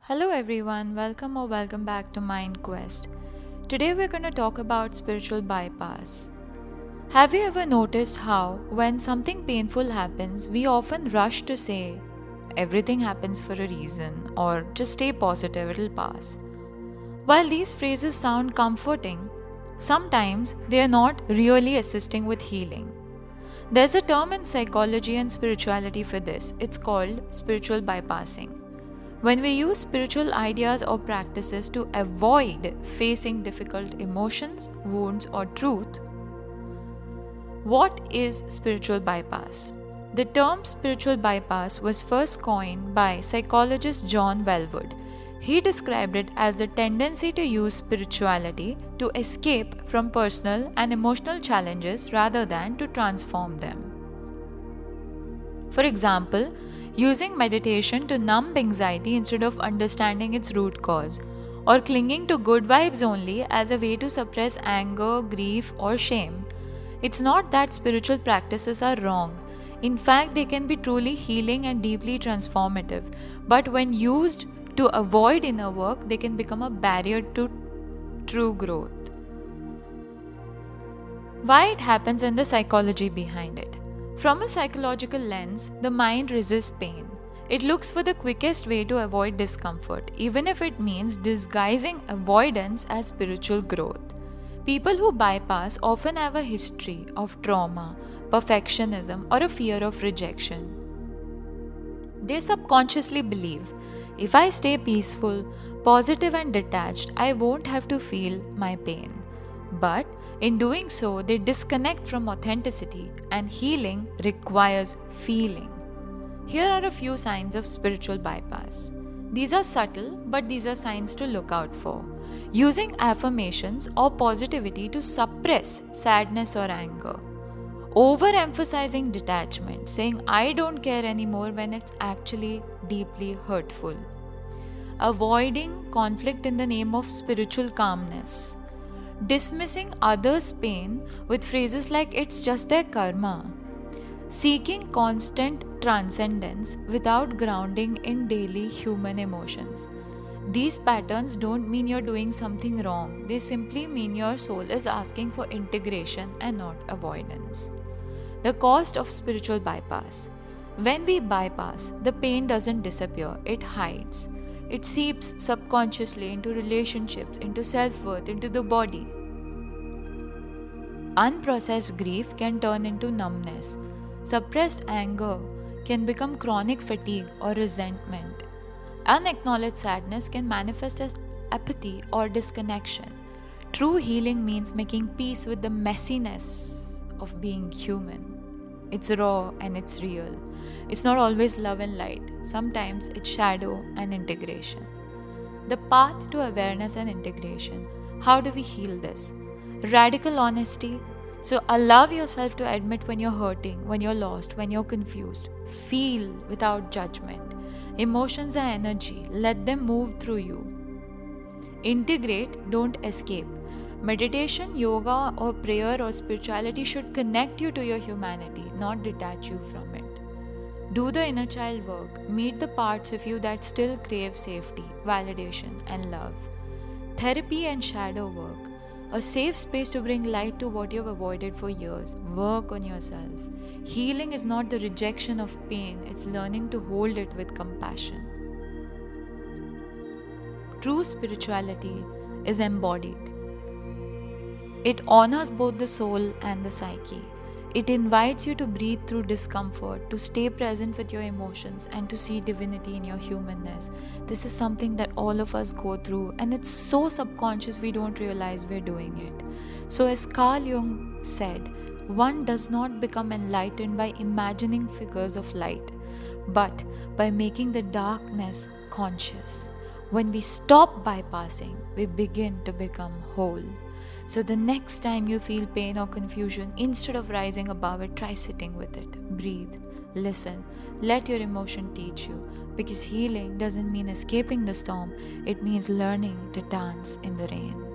Hello everyone, welcome back to Mind Quest. Today we're going to talk about spiritual bypass. Have you ever noticed how, when something painful happens, we often rush to say, everything happens for a reason, or just stay positive, it'll pass? While these phrases sound comforting, sometimes they are not really assisting with healing. There's a term in psychology and spirituality for this. It's called spiritual bypassing. When we use spiritual ideas or practices to avoid facing difficult emotions, wounds, or truth, what is spiritual bypass? The term spiritual bypass was first coined by psychologist John Welwood. He described it as the tendency to use spirituality to escape from personal and emotional challenges rather than to transform them. For example, using meditation to numb anxiety instead of understanding its root cause, or clinging to good vibes only as a way to suppress anger, grief, or shame. It's not that spiritual practices are wrong. In fact, they can be truly healing and deeply transformative. But when used to avoid inner work, they can become a barrier to true growth. Why it happens and the psychology behind it. From a psychological lens, the mind resists pain. It looks for the quickest way to avoid discomfort, even if it means disguising avoidance as spiritual growth. People who bypass often have a history of trauma, perfectionism, or a fear of rejection. They subconsciously believe, if I stay peaceful, positive, and detached, I won't have to feel my pain. But in doing so, they disconnect from authenticity, and healing requires feeling. Here are a few signs of spiritual bypass. These are subtle, but these are signs to look out for. Using affirmations or positivity to suppress sadness or anger. Overemphasizing detachment, saying I don't care anymore when it's actually deeply hurtful. Avoiding conflict in the name of spiritual calmness. Dismissing others' pain with phrases like it's just their karma. Seeking constant transcendence without grounding in daily human emotions. These patterns don't mean you're doing something wrong, they simply mean your soul is asking for integration and not avoidance. The cost of spiritual bypass. When we bypass, the pain doesn't disappear, it hides. It seeps subconsciously into relationships, into self-worth, into the body. Unprocessed grief can turn into numbness. Suppressed anger can become chronic fatigue or resentment. Unacknowledged sadness can manifest as apathy or disconnection. True healing means making peace with the messiness of being human. It's raw and it's real. It's not always love and light. Sometimes it's shadow and integration. The path to awareness and integration. How do we heal this? Radical honesty. So allow yourself to admit when you're hurting, when you're lost, when you're confused. Feel without judgment. Emotions are energy. Let them move through you. Integrate, don't escape. Meditation, yoga, or prayer or spirituality should connect you to your humanity, not detach you from it. Do the inner child work. Meet the parts of you that still crave safety, validation, and love. Therapy and shadow work. A safe space to bring light to what you've avoided for years. Work on yourself. Healing is not the rejection of pain, it's learning to hold it with compassion. True spirituality is embodied. It honors both the soul and the psyche. It invites you to breathe through discomfort, to stay present with your emotions, and to see divinity in your humanness. This is something that all of us go through, and it's so subconscious we don't realize we're doing it. So, as Carl Jung said, one does not become enlightened by imagining figures of light, but by making the darkness conscious. When we stop bypassing, we begin to become whole. So the next time you feel pain or confusion, instead of rising above it, try sitting with it. Breathe, listen, let your emotion teach you. Because healing doesn't mean escaping the storm, it means learning to dance in the rain.